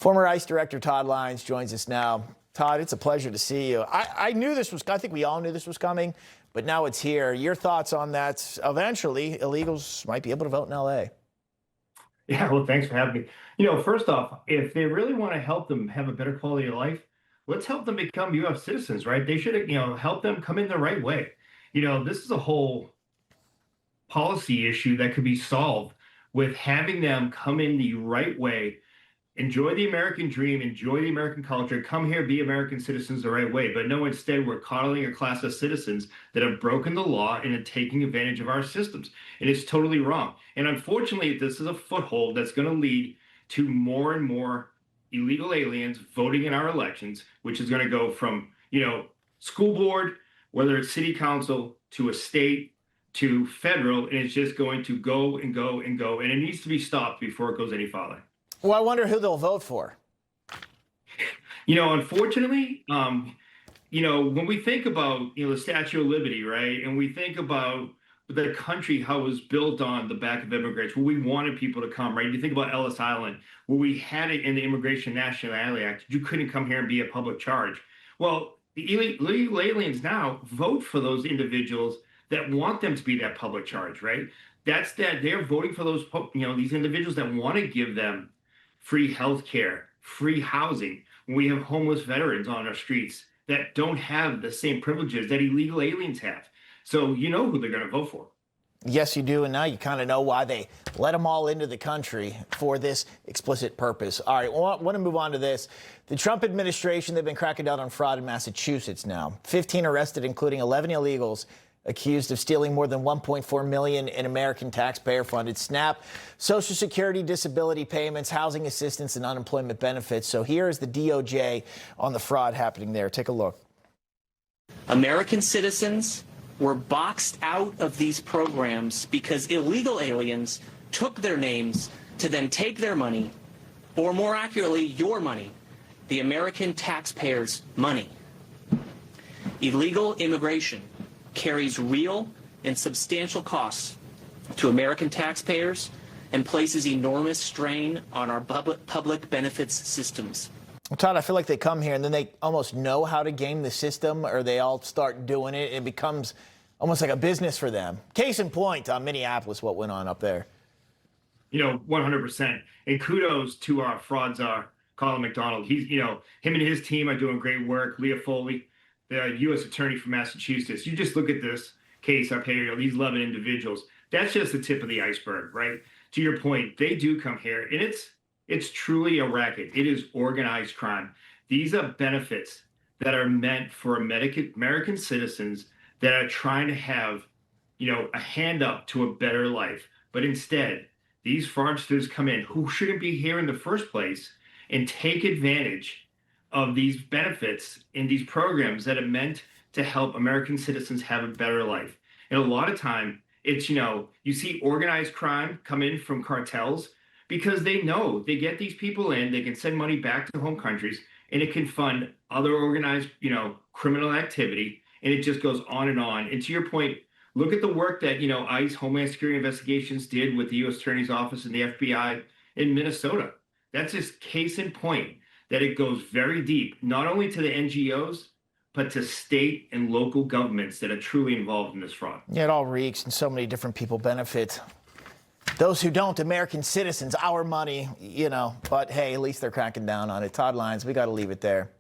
Former Ice Director Todd Lyons joins us now. Todd, it's a pleasure to see you. I knew this was, I think we all knew this was coming, but now it's here. Your thoughts on that? Eventually, illegals might be able to vote in L.A. Yeah, well, thanks for having me. First off, if they really want to help them have a better quality of life, let's help them become U.S. citizens, right? They should, help them come in the right way. This is a whole policy issue that could be solved with having them come in the right way, enjoy the American dream, enjoy the American culture, come here, be American citizens the right way. But no, instead, we're coddling a class of citizens that have broken the law and are taking advantage of our systems. And it's totally wrong. And unfortunately, this is a foothold that's going to lead to more and more illegal aliens voting in our elections, which is going to go from, school board, whether it's city council, to a state, to federal, and it's just going to go and go and go. And it needs to be stopped before it goes any farther. Well, I wonder who they'll vote for. Unfortunately, when we think about, the Statue of Liberty, right, and we think about the country, how it was built on the back of immigrants, where we wanted people to come, right? You think about Ellis Island, where we had it in the Immigration Nationality Act. You couldn't come here and be a public charge. Well, the illegal aliens now vote for those individuals that want them to be that public charge, right? That's that they're voting for those, these individuals that want to give them free health care, free housing. We have homeless veterans on our streets that don't have the same privileges that illegal aliens have. So you know who they're going to vote for. Yes, you do. And now you kind of know why they let them all into the country for this explicit purpose. All right, well, I want to move on to this. The Trump administration, they've been cracking down on fraud in Massachusetts now. 15 arrested, including 11 illegals, accused of stealing more than $1.4 million in American taxpayer-funded SNAP, Social Security disability payments, housing assistance, and unemployment benefits. So here is the DOJ on the fraud happening there. Take a look. American citizens were boxed out of these programs because illegal aliens took their names to then take their money, or more accurately, your money, the American taxpayers' money. Illegal immigration carries real and substantial costs to American taxpayers and places enormous strain on our public benefits systems. Well, Todd, I feel like they come here and then they almost know how to game the system, or they all start doing it. It becomes almost like a business for them. Case in point on Minneapolis, what went on up there. 100%. And kudos to our fraud czar, Colin McDonald. He's, him and his team are doing great work. Leah Foley, the U.S. Attorney from Massachusetts. You just look at this case up here, these 11 individuals. That's just the tip of the iceberg, right? To your point, they do come here, and it's truly a racket. It is organized crime. These are benefits that are meant for American citizens that are trying to have, a hand up to a better life. But instead, these fraudsters come in who shouldn't be here in the first place and take advantage of these benefits in these programs that are meant to help American citizens have a better life. And a lot of time, it's, you see organized crime come in from cartels because they know they get these people in, they can send money back to home countries, and it can fund other organized, criminal activity. And it just goes on and on. And to your point, look at the work that, ICE, Homeland Security Investigations did with the U.S. Attorney's Office and the FBI in Minnesota. That's just case in point that it goes very deep, not only to the NGOs, but to state and local governments that are truly involved in this fraud. Yeah, it all reeks, and so many different people benefit. Those who don't, American citizens, our money, But hey, at least they're cracking down on it. Todd Lyons, we got to leave it there.